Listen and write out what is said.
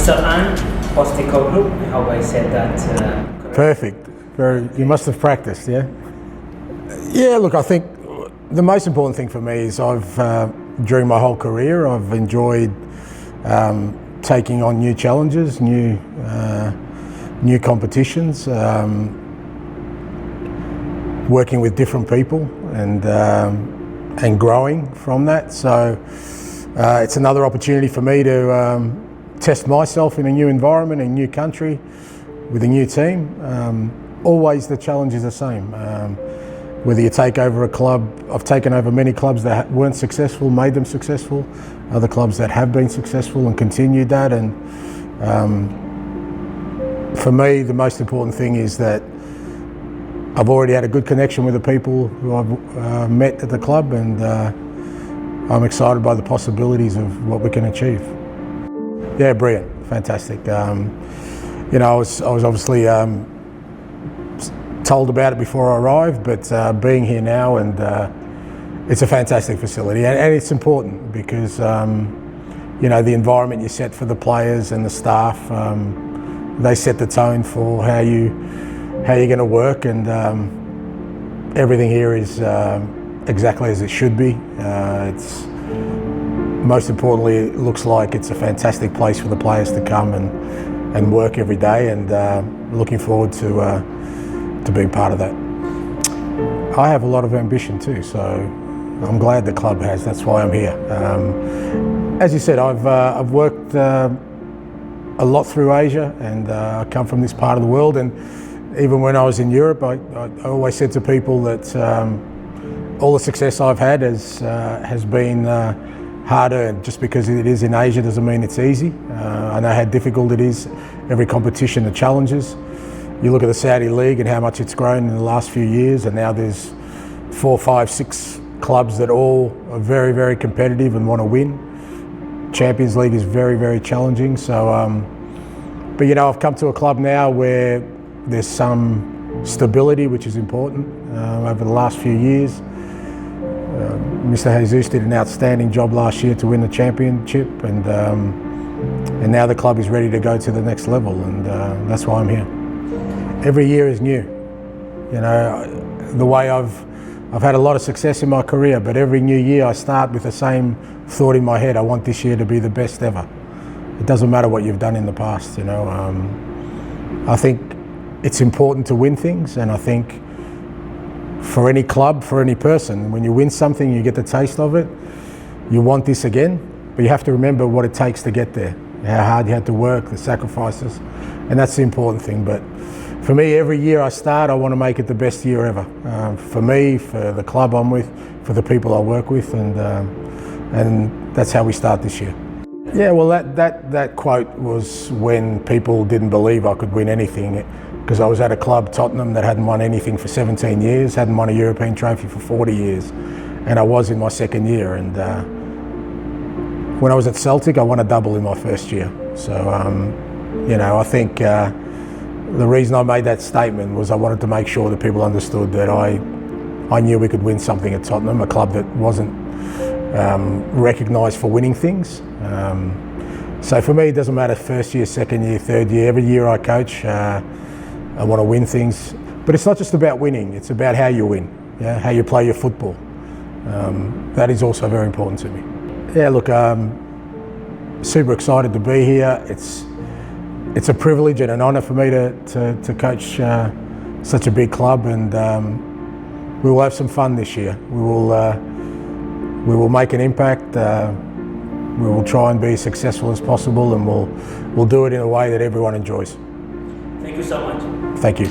Mr. An Bostikoglu, I hope I said that correct. Perfect. Very. You must have practiced, yeah? Yeah, look, I think the most important thing for me is during my whole career, I've enjoyed taking on new challenges, new competitions, working with different people and growing from that. So it's another opportunity for me to test myself in a new environment, in a new country, with a new team. Always the challenge is the same. Whether you take over a club, I've taken over many clubs that weren't successful, made them successful, other clubs that have been successful and continued that. And for me, the most important thing is that I've already had a good connection with the people who I've met at the club, and I'm excited by the possibilities of what we can achieve. Yeah, brilliant, fantastic. You know, I was obviously told about it before I arrived, but being here now, and it's a fantastic facility, and it's important because you know, the environment you set for the players and the staff, they set the tone for how you're going to work, and everything here is exactly as it should be. It's most importantly, it looks like it's a fantastic place for the players to come and work every day, and looking forward to being part of that. I have a lot of ambition too, so I'm glad the club has. That's why I'm here. As you said, I've worked a lot through Asia, and I come from this part of the world, and even when I was in Europe, I always said to people that all the success I've had has been hard earned. Just because it is in Asia doesn't mean it's easy. I know how difficult it is, every competition, the challenges. You look at the Saudi League and how much it's grown in the last few years, and now there's 4, 5, 6 clubs that all are very, very competitive and want to win. Champions League is very, very challenging. So, but you know, I've come to a club now where there's some stability, which is important. Over the last few years, Mr. Jesus did an outstanding job last year to win the championship, and now the club is ready to go to the next level, and that's why I'm here. Every year is new. You know, the way I've had a lot of success in my career, but every new year I start with the same thought in my head. I want this year to be the best ever. It doesn't matter what you've done in the past, you know. I think it's important to win things, and I think for any club, for any person, when you win something, you get the taste of it, you want this again, but you have to remember what it takes to get there, how hard you had to work, the sacrifices, and that's the important thing. But for me, every year I start, I want to make it the best year ever. For me, for the club I'm with, for the people I work with, and that's how we start this year. Yeah, well, that quote was when people didn't believe I could win anything, because I was at a club, Tottenham, that hadn't won anything for 17 years, hadn't won a European trophy for 40 years, and I was in my second year. And when I was at Celtic, I won a double in my first year. So, you know, I think the reason I made that statement was I wanted to make sure that people understood that I knew we could win something at Tottenham, a club that wasn't recognised for winning things. So for me, it doesn't matter first year, second year, third year. Every year I coach, I want to win things. But it's not just about winning, it's about how you win, yeah? How you play your football. That is also very important to me. Yeah, look, super excited to be here. It's a privilege and an honour for me to coach such a big club, and we will have some fun this year. We will make an impact. We will try and be as successful as possible, and we'll do it in a way that everyone enjoys. Thank you so much. Thank you.